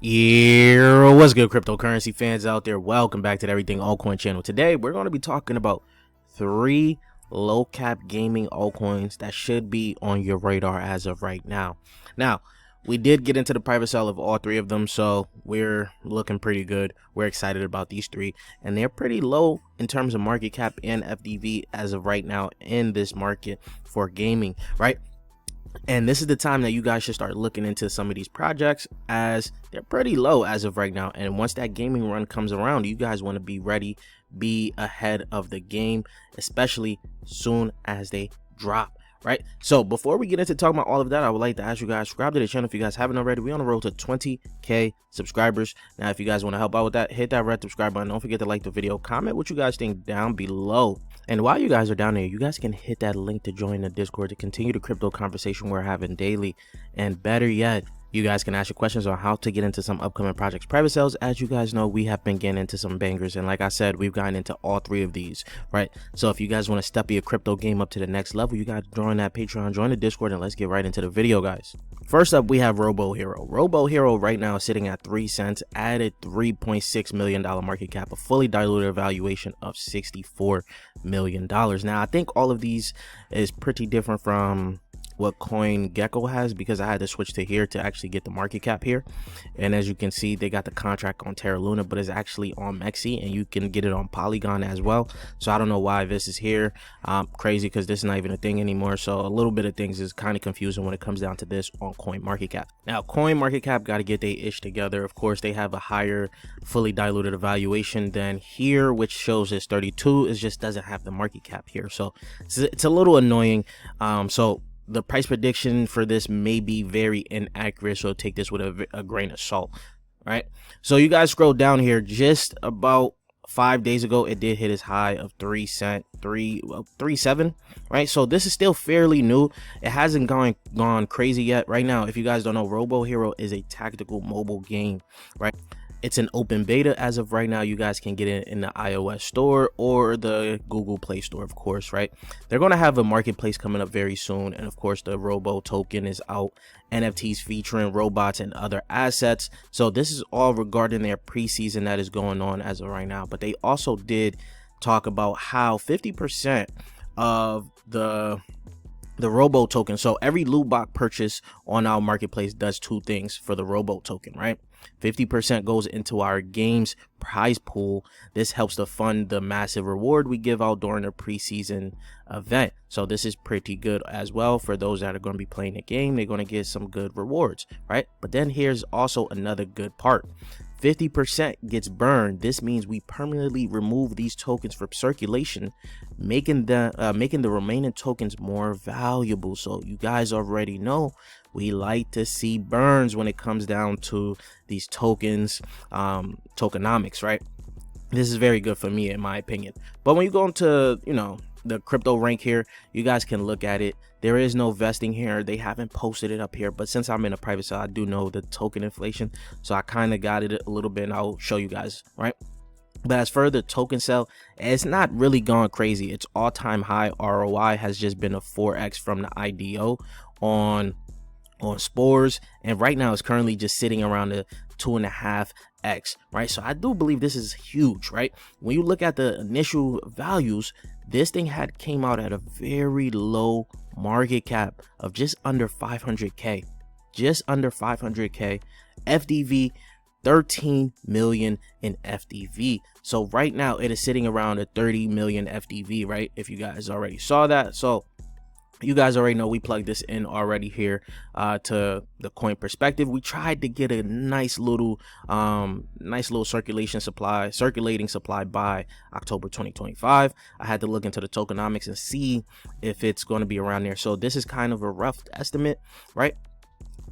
Yeah, what's good, cryptocurrency fans out there? Welcome back to the Everything Altcoin channel. Today, we're going to be talking about 3 low-cap gaming altcoins that should be on your radar as of right now. Now, we did get into the private sale of all 3 of them, so we're looking pretty good. We're excited about these 3, and they're pretty low in terms of market cap and FDV as of right now in this market for gaming, right? And this is the time that you guys should start looking into some of these projects, as they're pretty low as of right now. And once that gaming run comes around, you guys want to be ready, be ahead of the game, especially soon as they drop. Right, so before we get into talking about all of that, I would like to ask you guys, subscribe to the channel if you guys haven't already. We're on the road to 20k subscribers. Now, if you guys want to help out with that, hit that red subscribe button. Don't forget to like the video, comment what you guys think down below. And while you guys are down there, you guys can hit that link to join the Discord to continue the crypto conversation we're having daily. And better yet, you guys can ask your questions on how to get into some upcoming projects private sales. As you guys know, we have been getting into some bangers, and like I said, we've gotten into all 3 of these, right? So if you guys want to step your crypto game up to the next level, you got to join that Patreon, join the Discord, and let's get right into the video, guys. First up, we have robohero. Robohero right now is sitting at 3 cents, added $3.6 million market cap, a fully diluted valuation of $64 million. Now, I think all of these is pretty different from what CoinGecko has, because I had to switch to here to actually get the market cap here. And as you can see, they got the contract on Terra Luna, but it's actually on Mexi, and you can get it on Polygon as well. So I don't know why this is here. Crazy, because this is not even a thing anymore. So a little bit of things is kind of confusing when it comes down to this on CoinMarketCap. Now, CoinMarketCap got to get their ish together. Of course, they have a higher fully diluted evaluation than here, which shows it's 32. It just doesn't have the market cap here, so it's a little annoying. So the price prediction for this may be very inaccurate, so take this with a grain of salt, right? So you guys scroll down here, just about 5 days ago, it did hit its high of 3 cent, 3.7, right? So this is still fairly new. It hasn't gone crazy yet. Right now, if you guys don't know, robohero is a tactical mobile game, right? It's an open beta as of right now. You guys can get it in the iOS store or the Google Play Store, of course, right? They're going to have a marketplace coming up very soon. And of course, the Robo token is out, NFTs featuring robots and other assets. So this is all regarding their preseason that is going on as of right now. But they also did talk about how 50% of the Robo token, so every loot box purchase on our marketplace does 2 things for the Robo token, right? 50% goes into our game's prize pool. This helps to fund the massive reward we give out during the preseason event. So this is pretty good as well for those that are going to be playing the game. They're going to get some good rewards, right? But then here's also another good part. 50% gets burned. This means we permanently remove these tokens from circulation, making the remaining tokens more valuable. So you guys already know we like to see burns when it comes down to these tokens, tokenomics, right? This is very good for me, in my opinion. But when you go into, the crypto rank here, you guys can look at it. There is no vesting here. They haven't posted it up here, but since I'm in a private sale, I do know the token inflation, so I kind of got it a little bit, and I'll show you guys, right? But as for the token sell, it's not really gone crazy. Its all-time high ROI has just been a 4x from the IDO on Spores, and right now it's currently just sitting around the 2.5x, right? So I do believe this is huge, right? When you look at the initial values, this thing came out at a very low market cap of just under 500k, FDV 13 million in FDV. So right now it is sitting around a 30 million FDV, right? If you guys already saw that. So you guys already know we plugged this in already here to the coin perspective. We tried to get a nice little circulating supply by October 2025. I had to look into the tokenomics and see if it's going to be around there. So this is kind of a rough estimate, right?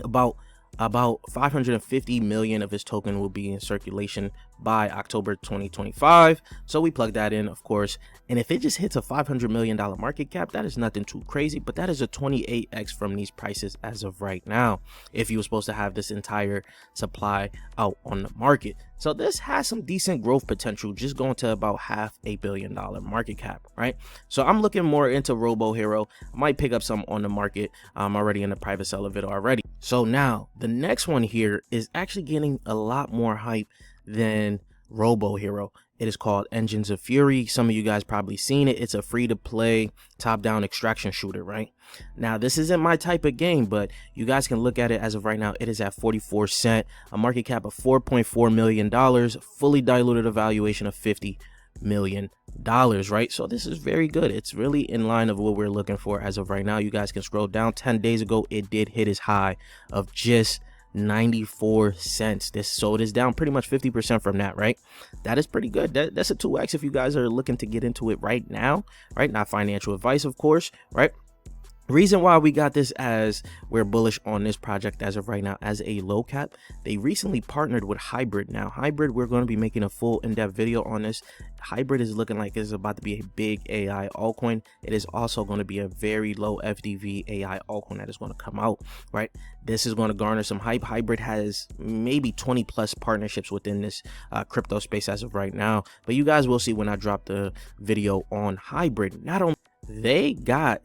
About 550 million of his token will be in circulation by October 2025. So we plug that in, of course. And if it just hits a $500 million market cap, that is nothing too crazy, but that is a 28x from these prices as of right now, if you were supposed to have this entire supply out on the market. So this has some decent growth potential, just going to about $500 million market cap, right? So I'm looking more into robohero. I might pick up some on the market. I'm already in the private sale of it already. So now the next one here is actually getting a lot more hype than robohero. It is called Engines of Fury. Some of you guys probably seen it. It's a free to play top-down extraction shooter, right? Now, this isn't my type of game, but you guys can look at it as of right now. It is at 44 cents, a market cap of $4.4 million, fully diluted evaluation of $50 million, right? So this is very good. It's really in line of what we're looking for as of right now. You guys can scroll down. 10 days ago, it did hit its high of just 94 cents. So it is down pretty much 50% from that, right? That is pretty good. That's a 2x if you guys are looking to get into it right now, right? Not financial advice, of course, right? Reason why we got this, as we're bullish on this project as of right now as a low cap, they recently partnered with Hybrid. Now Hybrid, we're going to be making a full in-depth video on this. Hybrid is looking like it's about to be a big AI altcoin. It is also going to be a very low FDV AI altcoin that is going to come out, right? This is going to garner some hype. Hybrid has maybe 20 plus partnerships within this crypto space as of right now, but you guys will see when I drop the video on Hybrid. Not only they got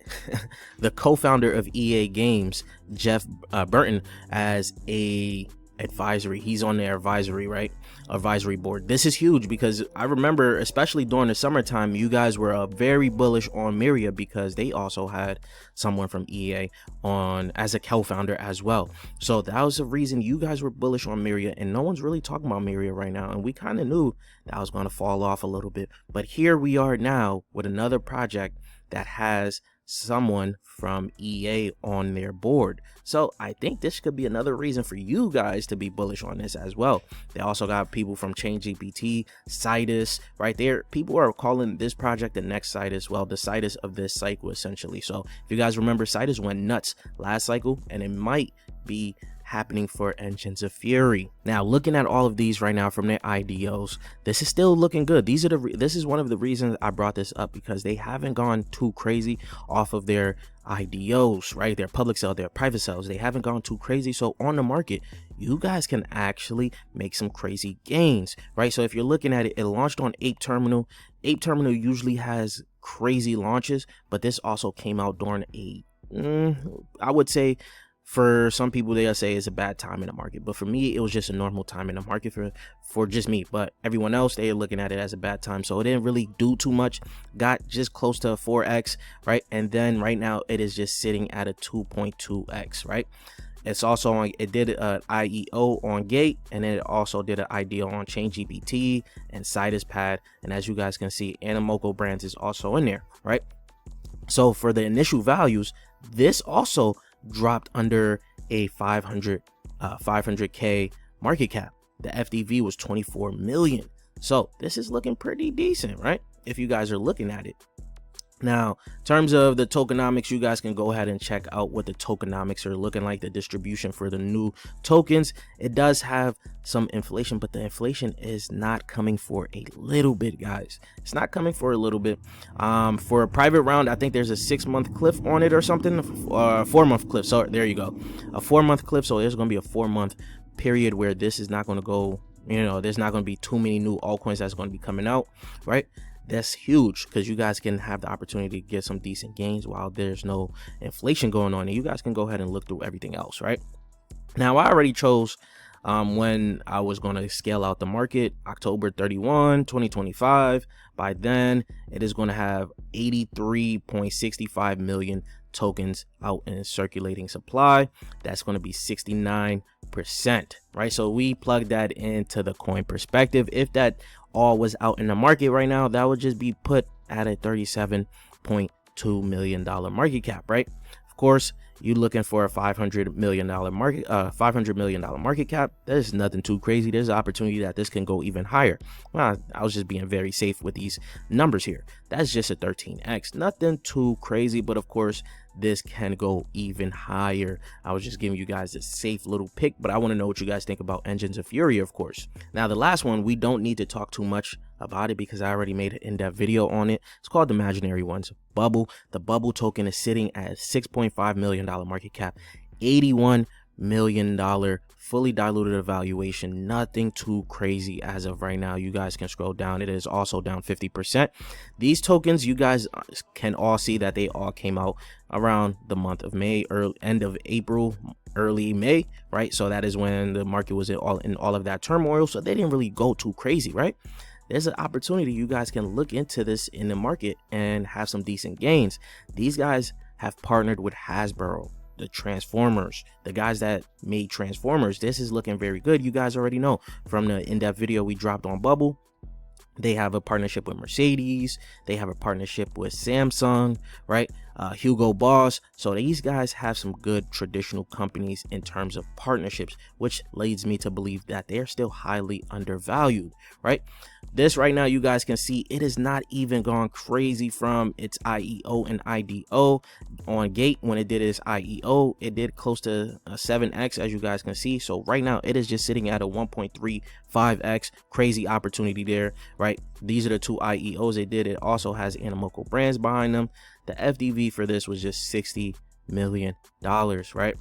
the co-founder of EA Games, Jeff Burton, as a advisory. He's on their advisory, right? Advisory board. This is huge because I remember, especially during the summertime, you guys were very bullish on Myria because they also had someone from EA on as a co-founder as well. So that was the reason you guys were bullish on Myria, and no one's really talking about Myria right now. And we kind of knew that was going to fall off a little bit, but here we are now with another project that has someone from EA on their board. So I think this could be another reason for you guys to be bullish on this as well. They also got people from ChainGPT, Citus, right there. People are calling this project the next Citus. Well, the Citus of this cycle, essentially. So if you guys remember, Citus went nuts last cycle, and it might be happening for Engines of Fury. Now, looking at all of these right now from their IDOs, this is still looking good. This is one of the reasons I brought this up, because they haven't gone too crazy off of their IDOs, right? Their public sale, their private sales, they haven't gone too crazy. So on the market, you guys can actually make some crazy gains, right? So if you're looking at it, it launched on Ape Terminal. Ape Terminal usually has crazy launches, but this also came out during I would say, for some people they'll say it's a bad time in the market, but for me it was just a normal time in the market for just me. But everyone else, they're looking at it as a bad time, so it didn't really do too much. Got just close to a 4x, right? And then right now it is just sitting at a 2.2x, right? It's also on, it did an IEO on Gate, and then it also did an IDO on ChainGPT and CitusPad, and as you guys can see, Animoco Brands is also in there, right? So for the initial values, this also dropped under a 500k market cap. The FDV was 24 million. So this is looking pretty decent, right? If you guys are looking at it. Now, in terms of the tokenomics, you guys can go ahead and check out what the tokenomics are looking like, the distribution for the new tokens. It does have some inflation, but the inflation is not coming for a little bit, guys. It's not coming for a little bit. For a private round, I think there's a 6-month cliff on it or something, 4-month cliff. So there you go, a 4-month cliff. So there's going to be a 4-month period where this is not going to go, there's not going to be too many new altcoins that's going to be coming out, right? That's huge, because you guys can have the opportunity to get some decent gains while there's no inflation going on, and you guys can go ahead and look through everything else, right? Now, I already chose when I was going to scale out the market, October 31, 2025. By then, it is going to have 83.65 million tokens out in circulating supply. That's going to be 69%, right? So we plug that into the coin perspective. If that all was out in the market right now, that would just be put at a $37.2 million market cap, right? Of course, you looking for a $500 million market cap. There's nothing too crazy. There's an opportunity that this can go even higher. Well, I was just being very safe with these numbers here. That's just a 13x, nothing too crazy, but of course this can go even higher. I was just giving you guys a safe little pick, but I want to know what you guys think about Engines of Fury, of course. Now, the last one, we don't need to talk too much about it because I already made an in-depth video on it. It's called the Imaginary Ones Bubble. The Bubble token is sitting at $6.5 million market cap, $81 million fully diluted evaluation. Nothing too crazy as of right now. You guys can scroll down. It is also down 50%. These tokens, you guys can all see that they all came out around the month of May, or end of April, early May, right? So that is when the market was in all of that turmoil. So they didn't really go too crazy, right? There's an opportunity. You guys can look into this in the market and have some decent gains. These guys have partnered with Hasbro, the Transformers, the guys that made Transformers. This is looking very good. You guys already know from the in-depth video we dropped on Bubble. They have a partnership with Mercedes. They have a partnership with Samsung, right? Hugo Boss. So these guys have some good traditional companies in terms of partnerships, which leads me to believe that they're still highly undervalued, right? This right now, you guys can see it is not even gone crazy from its IEO and IDO. On Gate, when it did its IEO, it did close to a 7x, as you guys can see. So right now it is just sitting at a 1.35x. Crazy opportunity there, right? These are the two IEOs they did. It also has Animoco Brands behind them. The FDV for this was just $60 million, right?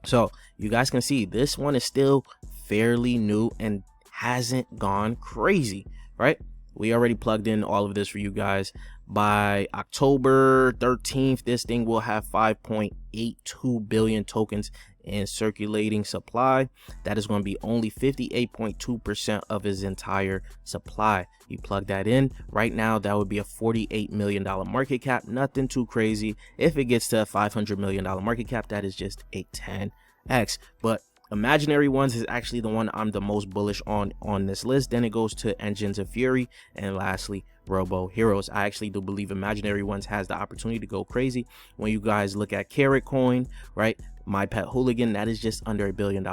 So you guys can see this one is still fairly new and hasn't gone crazy, right? We already plugged in all of this for you guys. By October 13th, this thing will have 5.82 billion tokens in circulating supply. That is going to be only 58.2% of his entire supply. You plug that in right now, that would be a $48 million market cap. Nothing too crazy. If it gets to a $500 million market cap, that is just a 10x. But Imaginary Ones is actually the one I'm the most bullish on this list. Then it goes to Engines of Fury, and lastly Robo Heroes. I actually do believe Imaginary Ones has the opportunity to go crazy. When you guys look at Carrot Coin, right, My Pet Hooligan, that is just under $1 billion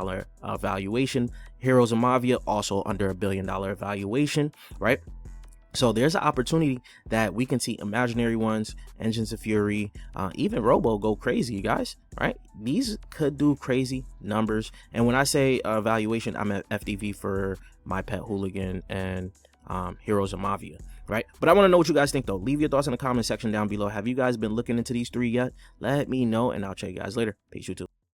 valuation. Heroes of Mavia, also under $1 billion valuation, right? So there's an opportunity that we can see Imaginary Ones, Engines of Fury, even Robo go crazy, you guys, right? These could do crazy numbers. And when I say valuation, I'm at FDV for My Pet Hooligan and Heroes of Mavia, right? But I want to know what you guys think, though. Leave your thoughts in the comment section down below. Have you guys been looking into these three yet? Let me know, and I'll check you guys later. Peace, YouTube.